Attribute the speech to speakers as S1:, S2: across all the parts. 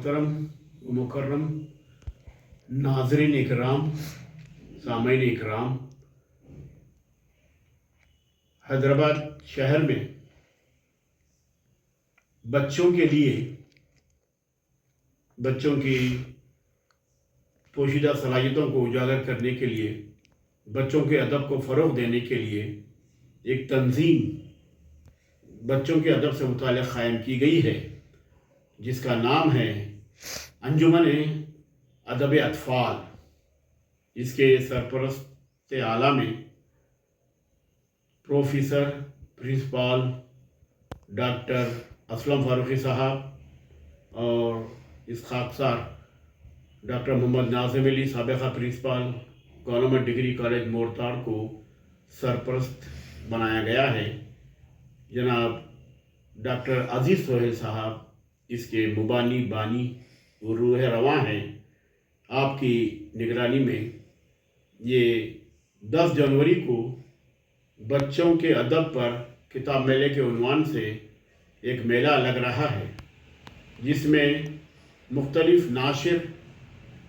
S1: मोहतरम व मुकर्रम नाज़रीन इकराम, सामईन इकराम, हैदराबाद शहर में बच्चों के लिए बच्चों की पोशीदा सलाहियतों को उजागर करने के लिए, बच्चों के अदब को फ़रोग़ देने के लिए एक तंजीम बच्चों के अदब से मुताल्लिक़ क़ायम की गई है, जिसका नाम है अंजुमन अदब अतफ़ाल। इसके सरपरस्त आला में professor principal doctor Aslam Farooqui साहब और इस खाकसार डॉक्टर मोहम्मद नाज़िम अली साबिक़ा principal government degree college Mortad को सरपरस्त बनाया गया है। जनाब डॉक्टर अज़ीज़ सोहेल साहब इसके मुबानी बानी और रूह रवां हैं। आपकी निगरानी में ये 10 जनवरी को बच्चों के अदब पर किताब मेले के उन्वान से एक मेला लग रहा है, जिसमें मुख्तलिफ़ नाशिर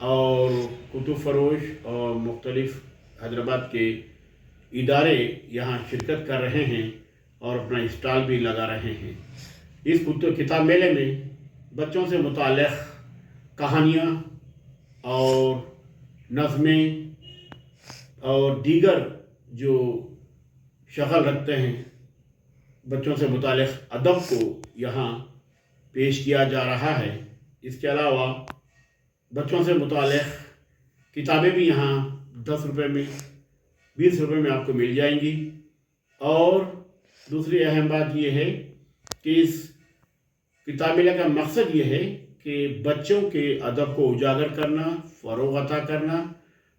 S1: और कुतुब फरोश और मुख्तलिफ़ हैदराबाद के इदारे यहाँ शिरकत कर रहे हैं और अपना स्टॉल भी लगा रहे हैं। इस किताब मेले में बच्चों से मुताल्लिक़ कहानियाँ और नज़में और दीगर जो शक्ल रखते हैं बच्चों से मुताल्लिक़ अदब को यहाँ पेश किया जा रहा है। इसके अलावा बच्चों से मुताल्लिक़ किताबें भी यहाँ 10 रुपये में 20 रुपये में आपको मिल जाएंगी। और दूसरी अहम बात यह है कि इस किताब मेले का मकसद ये है कि बच्चों के अदब को उजागर करना, फ़रोग़ अता करना,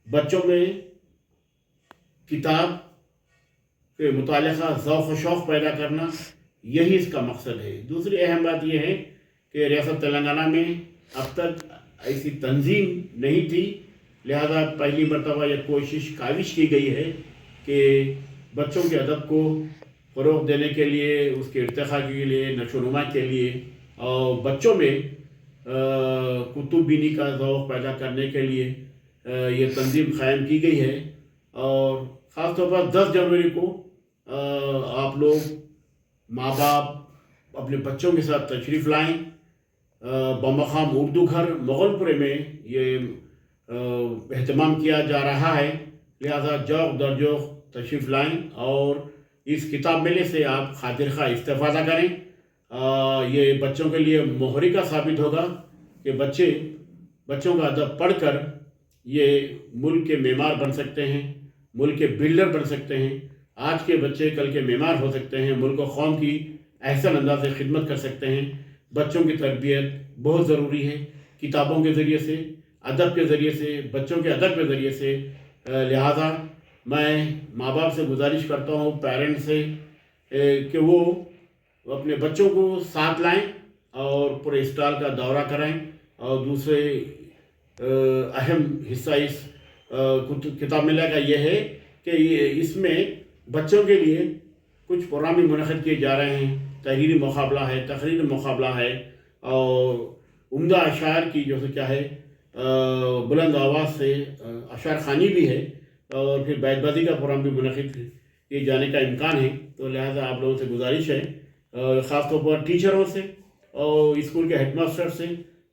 S1: बच्चों में किताब के मुतालिक़ा ज़ौक़ व शौक़ पैदा करना, यही इसका मकसद है। दूसरी अहम बात यह है कि रियासत तेलंगाना में अब तक ऐसी तंजीम नहीं थी, लिहाजा पहली मरतबा यह काविश की गई है कि बच्चों के अदब को फ़रोग़ देने के लिए, उसके इर्तिक़ा के लिए, नशोनुमा के लिए और बच्चों में कुतुब बीनी का ज़ौक़ पैदा करने के लिए ये तंजीम क़ायम की गई है। और ख़ास तौर पर 10 जनवरी को आप लोग माँ बाप अपने बच्चों के साथ तशरीफ़ लाएँ। बमक़ाम उर्दू घर मुग़लपुरे में ये एहतमाम किया जा रहा है, लिहाजा जौक़ दर जौक़ तशरीफ़ लाएँ और इस किताब मेले से आप खातिर खा इस्तेफ़ादा करें। ये बच्चों के लिए मोहरी का साबित होगा कि बच्चों का अदब पढ़कर ये मुल्क के मेमार बन सकते हैं, मुल्क के बिल्डर बन सकते हैं। आज के बच्चे कल के मेमार हो सकते हैं, मुल्क व कौम की अहसन अंदाज से खिदमत कर सकते हैं। बच्चों की तरबियत बहुत ज़रूरी है, किताबों के ज़रिए से, अदब के ज़रिए से, बच्चों के अदब के ज़रिए से। लिहाजा मैं माँ बाप से गुजारिश करता हूँ, पेरेंट्स से, कि वो अपने बच्चों को साथ लाएं और पूरे स्टॉल का दौरा कराएं। और दूसरे अहम हिस्सा इस किताब मेले का ये है कि इसमें बच्चों के लिए कुछ प्रोग्राम मुनक़िद किए जा रहे हैं। तहरीरी मुक़ाबला है, तक़रीरी मुक़ाबला है और उम्दा अशार की जो क्या है बुलंद आवाज़ से अशार ख़ानी भी है और फिर बैतबाज़ी का प्रोग्राम भी मुनक़िद किए जाने का इम्कान है। तो लिहाजा आप लोगों से गुजारिश है, ख़ास तौर पर टीचरों से और स्कूल के हेडमास्टर से,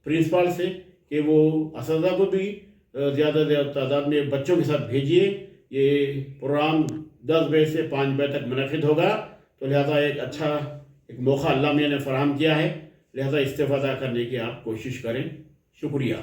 S1: प्रिंसिपल से, कि वो असातिज़ा को भी ज़्यादा तादाद में बच्चों के साथ भेजिए। ये प्रोग्राम 10 बजे से 5 बजे तक मुनक़िद होगा। तो लिहाजा एक अच्छा एक मौका अल्लाह मियां ने फ़राहम किया है, लिहाजा इस्तेफ़ादा करने की आप कोशिश करें। शुक्रिया।